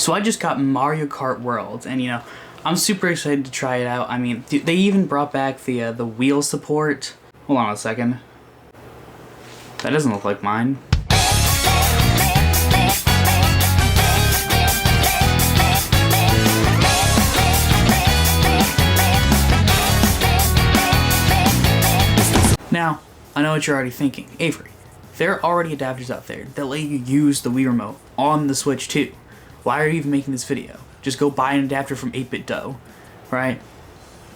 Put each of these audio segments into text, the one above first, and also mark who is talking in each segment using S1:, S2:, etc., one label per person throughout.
S1: So I just got Mario Kart World, and you know, I'm super excited to try it out. I mean, they even brought back the wheel support. Hold on a second. That doesn't look like mine. Now, I know what you're already thinking. Avery, there are already adapters out there that let you use the Wii Remote on the Switch too. Why are you even making this video? Just go buy an adapter from 8BitDo, right?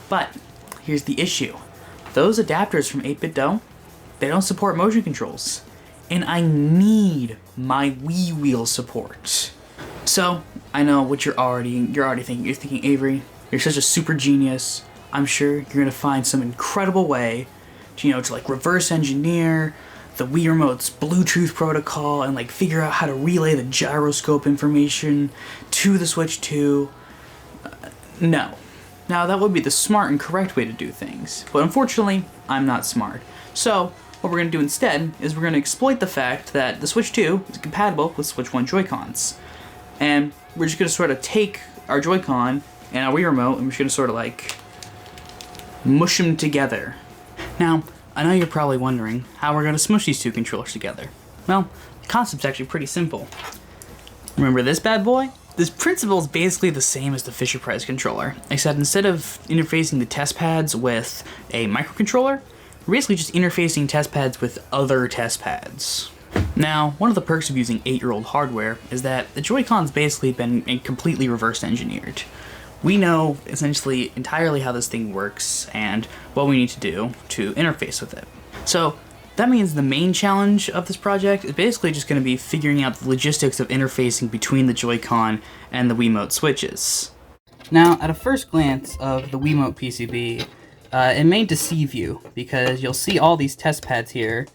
S1: But, here's the issue. Those adapters from 8BitDo, they don't support motion controls. And I need my Wii wheel support. So, I know what you're already thinking. You're thinking, Avery, you're such a super genius. I'm sure you're gonna find some incredible way to, you know, to like reverse engineer the Wii Remote's Bluetooth protocol and like figure out how to relay the gyroscope information to the Switch 2. No. Now that would be the smart and correct way to do things, but unfortunately, I'm not smart. So, what we're going to do instead is we're going to exploit the fact that the Switch 2 is compatible with Switch 1 Joy-Cons. And we're just going to sort of take our Joy-Con and our Wii Remote and we're just going to sort of like mush them together. Now, I know you're probably wondering how we're going to smush these two controllers together. Well, the concept's actually pretty simple. Remember this bad boy? This principle is basically the same as the Fisher-Price controller, except instead of interfacing the test pads with a microcontroller, we're basically just interfacing test pads with other test pads. Now, one of the perks of using 8-year-old hardware is that the Joy-Con's basically been completely reverse engineered. We know essentially entirely how this thing works and what we need to do to interface with it. So that means the main challenge of this project is basically just going to be figuring out the logistics of interfacing between the Joy-Con and the Wiimote switches. Now, at a first glance of the Wiimote PCB, it may deceive you because you'll see all these test pads here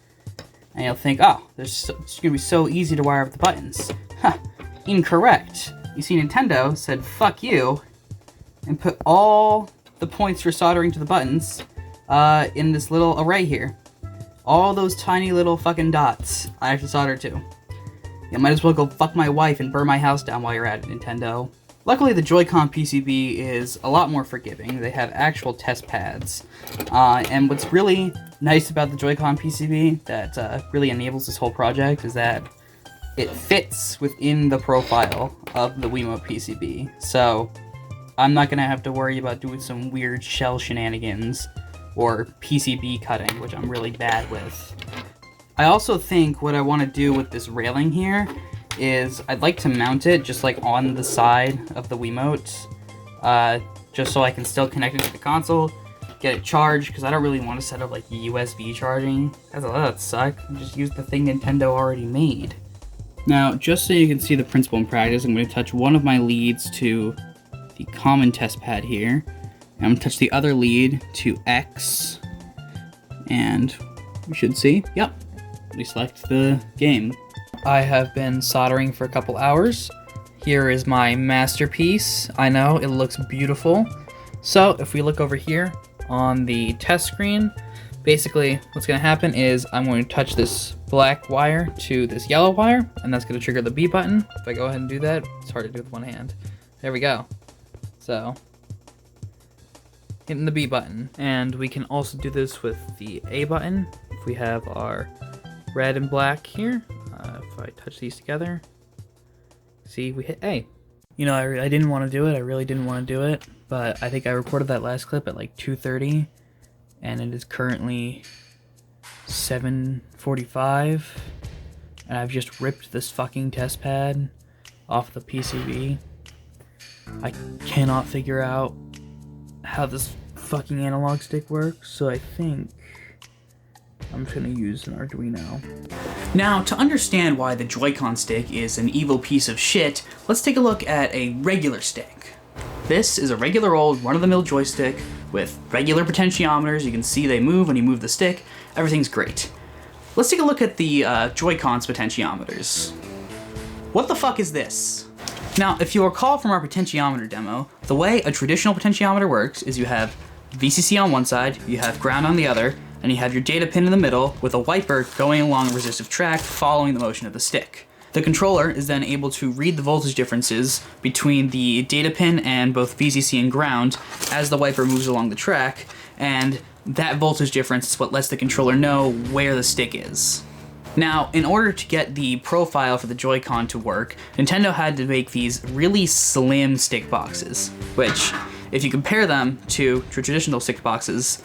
S1: and you'll think, oh, it's going to be so easy to wire up the buttons. Ha! Incorrect. You see, Nintendo said, fuck you, and put all the points for soldering to the buttons in this little array here. All those tiny little fucking dots I have to solder to. You might as well go fuck my wife and burn my house down while you're at it, Nintendo. Luckily, the Joy-Con PCB is a lot more forgiving. They have actual test pads. And what's really nice about the Joy-Con PCB that really enables this whole project is that it fits within the profile of the Wiimote PCB. So I'm not going to have to worry about doing some weird shell shenanigans or PCB cutting, which I'm really bad with. I also think what I want to do with this railing here is I'd like to mount it just like on the side of the Wiimote, just so I can still connect it to the console, get it charged, because I don't really want to set up like USB charging. That'd suck. Just use the thing Nintendo already made. Now, just so you can see the principle in practice, I'm going to touch one of my leads to the common test pad here. I'm going to touch the other lead to X, and we should see, yep, we select the game. I have been soldering for a couple hours. Here is my masterpiece. I know, it looks beautiful. So if we look over here on the test screen, basically what's going to happen is I'm going to touch this black wire to this yellow wire, and that's going to trigger the B button. If I go ahead and do that, it's hard to do with one hand. There we go. So, hitting the B button. And we can also do this with the A button. If we have our red and black here, if I touch these together, see, we hit A. You know, I didn't want to do it. I really didn't want to do it. But I think I recorded that last clip at like 2:30. And it is currently 7:45. And I've just ripped this fucking test pad off the PCB. I cannot figure out how this fucking analog stick works, so I think I'm just gonna use an Arduino. Now, to understand why the Joy-Con stick is an evil piece of shit, let's take a look at a regular stick. This is a regular old run-of-the-mill joystick with regular potentiometers. You can see they move when you move the stick. Everything's great. Let's take a look at the Joy-Con's potentiometers. What the fuck is this? Now, if you recall from our potentiometer demo, the way a traditional potentiometer works is you have VCC on one side, you have ground on the other, and you have your data pin in the middle with a wiper going along a resistive track following the motion of the stick. The controller is then able to read the voltage differences between the data pin and both VCC and ground as the wiper moves along the track, and that voltage difference is what lets the controller know where the stick is. Now, in order to get the profile for the Joy-Con to work, Nintendo had to make these really slim stick boxes, which, if you compare them to traditional stick boxes,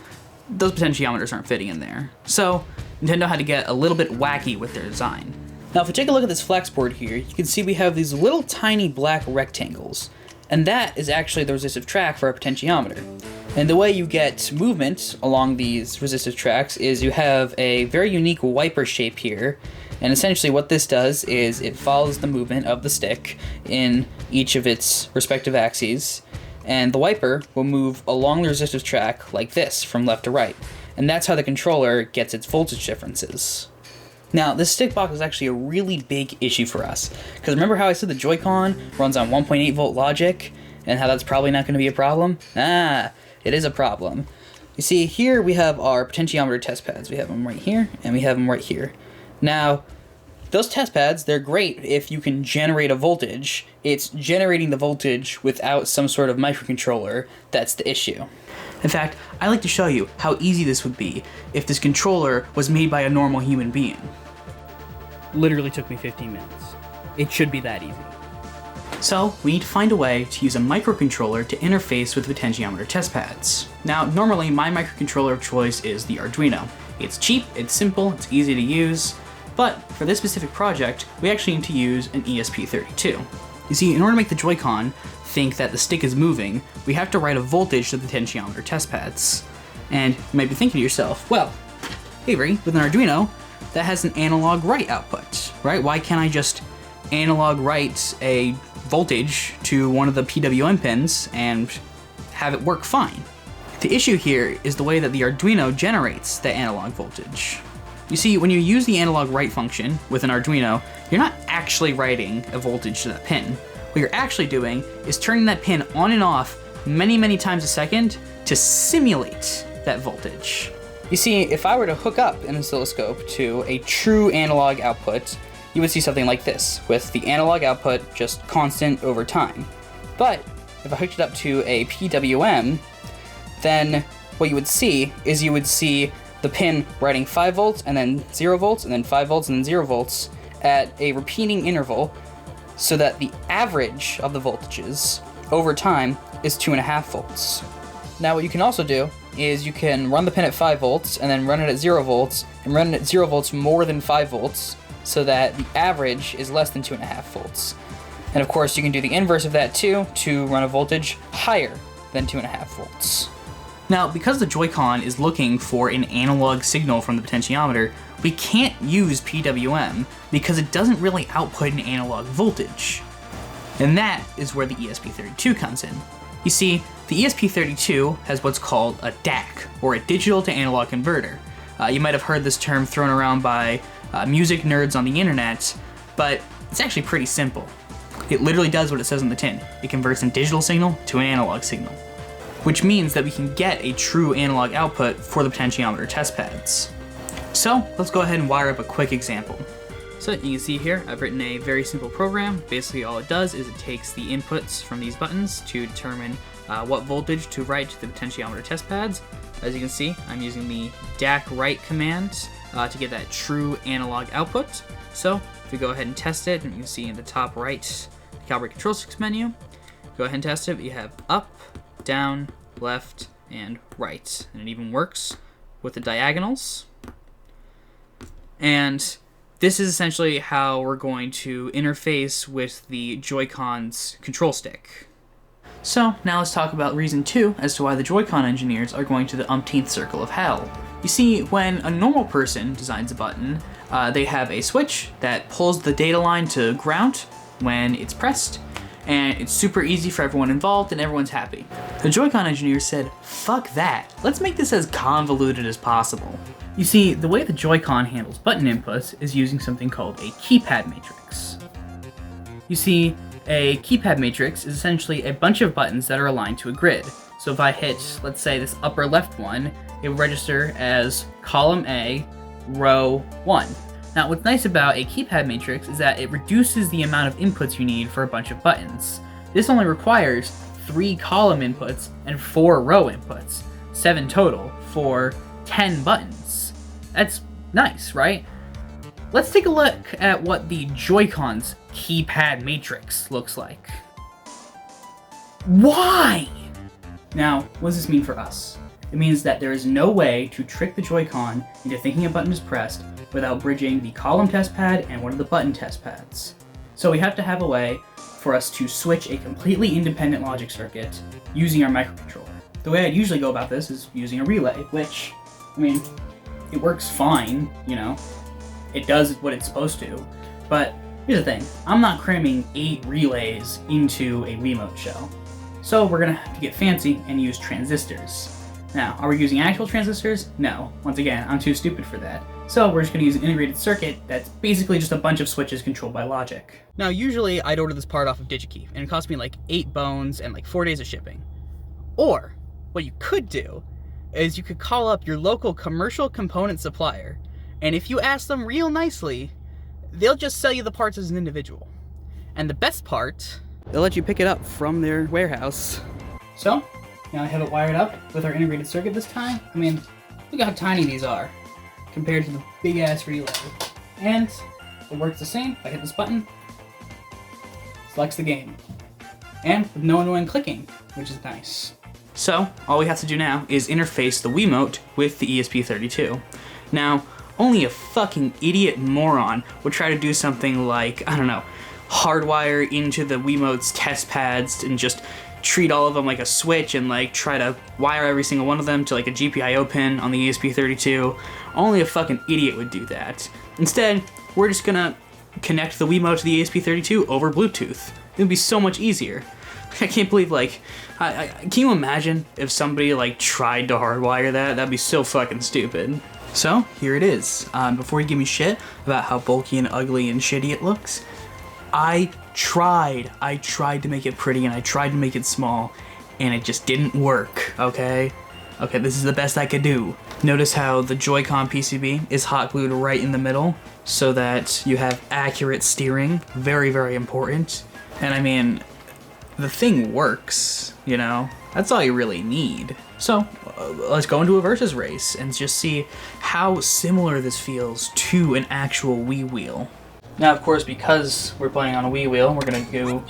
S1: those potentiometers aren't fitting in there. So, Nintendo had to get a little bit wacky with their design. Now, if we take a look at this flex board here, you can see we have these little tiny black rectangles, and that is actually the resistive track for our potentiometer. And the way you get movement along these resistive tracks is you have a very unique wiper shape here, and essentially what this does is it follows the movement of the stick in each of its respective axes, and the wiper will move along the resistive track like this, from left to right. And that's how the controller gets its voltage differences. Now, this stick box is actually a really big issue for us, because remember how I said the Joy-Con runs on 1.8 volt logic, and how that's probably not going to be a problem? It is a problem. You see, here we have our potentiometer test pads. We have them right here, and we have them right here. Now, those test pads, they're great if you can generate a voltage. It's generating the voltage without some sort of microcontroller that's the issue. In fact, I like to show you how easy this would be if this controller was made by a normal human being. Literally took me 15 minutes. It should be that easy. So, we need to find a way to use a microcontroller to interface with the potentiometer test pads. Now, normally my microcontroller of choice is the Arduino. It's cheap, it's simple, it's easy to use, but for this specific project, we actually need to use an ESP32. You see, in order to make the Joy-Con think that the stick is moving, we have to write a voltage to the potentiometer test pads. And you might be thinking to yourself, well, Avery, with an Arduino, that has an analog write output, right? Why can't I just analog write a voltage to one of the PWM pins and have it work fine? The issue here is the way that the Arduino generates the analog voltage. You see, when you use the analog write function with an Arduino, you're not actually writing a voltage to that pin. What you're actually doing is turning that pin on and off many times a second to simulate that voltage. You see, if I were to hook up an oscilloscope to a true analog output, you would see something like this, with the analog output just constant over time. But if I hooked it up to a PWM, then what you would see is the pin writing 5 volts and then 0 volts and then 5 volts and then 0 volts at a repeating interval, so that the average of the voltages over time is 2.5 volts. Now what you can also do is you can run the pin at 5 volts and then run it at 0 volts and run it at 0 volts more than 5 volts, so that the average is less than 2.5 volts. And of course you can do the inverse of that too, to run a voltage higher than 2.5 volts. Now, because the Joy-Con is looking for an analog signal from the potentiometer, we can't use PWM because it doesn't really output an analog voltage. And that is where the ESP32 comes in. You see, the ESP32 has what's called a DAC, or a digital to analog converter. You might have heard this term thrown around by music nerds on the internet, but it's actually pretty simple. It literally does what it says on the tin. It converts a digital signal to an analog signal, which means that we can get a true analog output for the potentiometer test pads. So let's go ahead and wire up a quick example. So you can see here, I've written a very simple program. Basically all it does is it takes the inputs from these buttons to determine what voltage to write to the potentiometer test pads. As you can see, I'm using the DAC write command to get that true analog output. So if we go ahead and test it, and you can see in the top right, the calibrate control sticks menu, go ahead and test it. You have up, down, left, and right. And it even works with the diagonals. And this is essentially how we're going to interface with the Joy-Con's control stick. So now let's talk about reason 2 as to why the Joy-Con engineers are going to the umpteenth circle of hell. You see, when a normal person designs a button, they have a switch that pulls the data line to ground when it's pressed, and it's super easy for everyone involved and everyone's happy. The Joy-Con engineers said, fuck that, let's make this as convoluted as possible. You see, the way the Joy-Con handles button inputs is using something called a keypad matrix. You see, a keypad matrix is essentially a bunch of buttons that are aligned to a grid. So if I hit, let's say, this upper left one, it will register as column A, row 1. Now, what's nice about a keypad matrix is that it reduces the amount of inputs you need for a bunch of buttons. This only requires 3 column inputs and 4 row inputs, 7 total for 10 buttons. That's nice, right? Let's take a look at what the Joy-Con's keypad matrix looks like. Why? Now, what does this mean for us? It means that there is no way to trick the Joy-Con into thinking a button is pressed without bridging the column test pad and one of the button test pads. So we have to have a way for us to switch a completely independent logic circuit using our microcontroller. The way I'd usually go about this is using a relay, which, I mean, it works fine, you know, it does what it's supposed to, but here's the thing, I'm not cramming 8 relays into a wiimote shell. So we're gonna have to get fancy and use transistors. Now, are we using actual transistors? No. Once again, I'm too stupid for that. So we're just gonna use an integrated circuit that's basically just a bunch of switches controlled by logic. Now, usually I'd order this part off of DigiKey, and it cost me like 8 bones and like 4 days of shipping. Or, what you could do is you could call up your local commercial component supplier, and if you ask them real nicely, they'll just sell you the parts as an individual. And the best part, they'll let you pick it up from their warehouse. So, now I have it wired up with our integrated circuit this time. I mean, look how tiny these are compared to the big ass relay. And it works the same. If I hit this button, selects the game. And with no annoying clicking, which is nice. So, all we have to do now is interface the Wiimote with the ESP32. Now, only a fucking idiot moron would try to do something like, I don't know, hardwire into the Wiimote's test pads and just treat all of them like a switch and like try to wire every single one of them to like a GPIO pin on the ESP32. Only a fucking idiot would do that. Instead, we're just gonna connect the Wiimote to the ESP32 over Bluetooth. It would be so much easier. I can't believe, like, can you imagine if somebody like tried to hardwire that? That'd be so fucking stupid. So, here it is. Before you give me shit about how bulky and ugly and shitty it looks, I tried to make it pretty and I tried to make it small and it just didn't work, okay? Okay, this is the best I could do. Notice how the Joy-Con PCB is hot glued right in the middle so that you have accurate steering. Very, very important. And I mean, the thing works, you know? That's all you really need. So, let's go into a versus race and just see how similar this feels to an actual Wii wheel. Now, of course, because we're playing on a Wii wheel, we're gonna do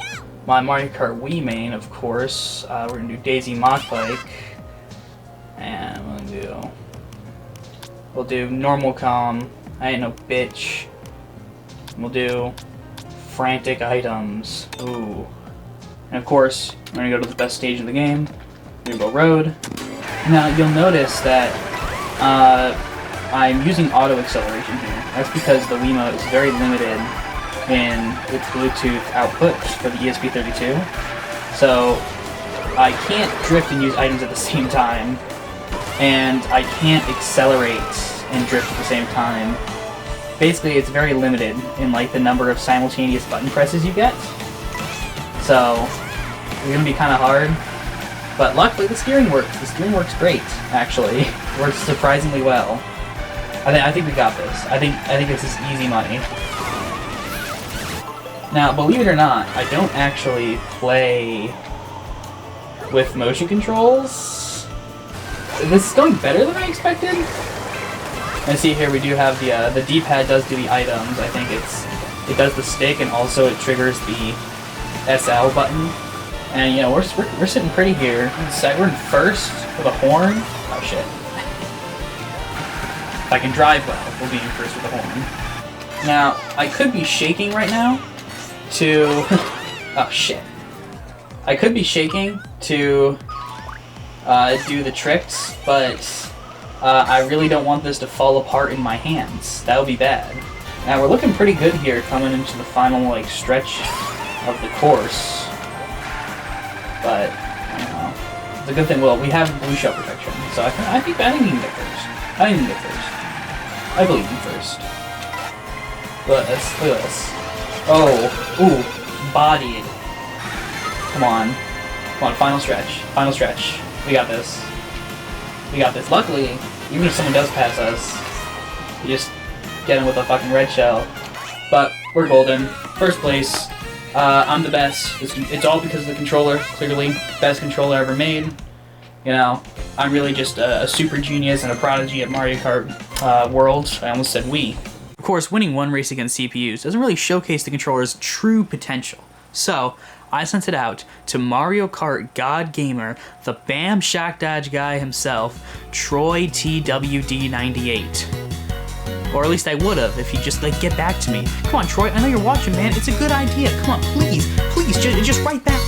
S1: my Mario Kart Wii main, of course. We're gonna do Daisy Mock Bike, and we'll do Normal Com, I ain't no bitch. We'll do Frantic Items, ooh. And of course, we're gonna go to the best stage in the game, we're gonna go Road. Now, you'll notice that I'm using auto acceleration here. That's because the Wiimote is very limited in its Bluetooth output for the ESP32. So I can't drift and use items at the same time, and I can't accelerate and drift at the same time. Basically, it's very limited in like the number of simultaneous button presses you get. So it's gonna be kind of hard. But luckily the steering works. The steering works great, actually. It works surprisingly well. I think we got this. I think this is easy money. Now, believe it or not, I don't actually play with motion controls. This is going better than I expected. And see here, we do have the D-pad does do the items. I think it does the stick and also it triggers the SL button. And you know we're sitting pretty here. We're in first with a horn. Oh shit. If I can drive well, we'll be in first with a horn. Now, I could be shaking right now to... oh shit. I could be shaking to do the tricks, but I really don't want this to fall apart in my hands. That would be bad. Now, we're looking pretty good here coming into the final like stretch of the course. But, you know, it's a good thing. Well, we have blue shell protection, so I think we can get first. I think we can get first. I believe in first. Look at this. Oh, ooh, bodied. Come on, final stretch. We got this. Luckily, even if someone does pass us, you just getting with a fucking red shell. But we're golden. First place. I'm the best. It's all because of the controller, clearly. Best controller ever made. You know, I'm really just a super genius and a prodigy at Mario Kart World. I almost said Wii. Of course, winning one race against CPUs doesn't really showcase the controller's true potential. So, I sent it out to Mario Kart God Gamer, the Bam Shack Dodge guy himself, Troy TWD98. Or at least I would've if he'd just, like, get back to me. Come on, Troy, I know you're watching, man. It's a good idea. Come on, please, just write back.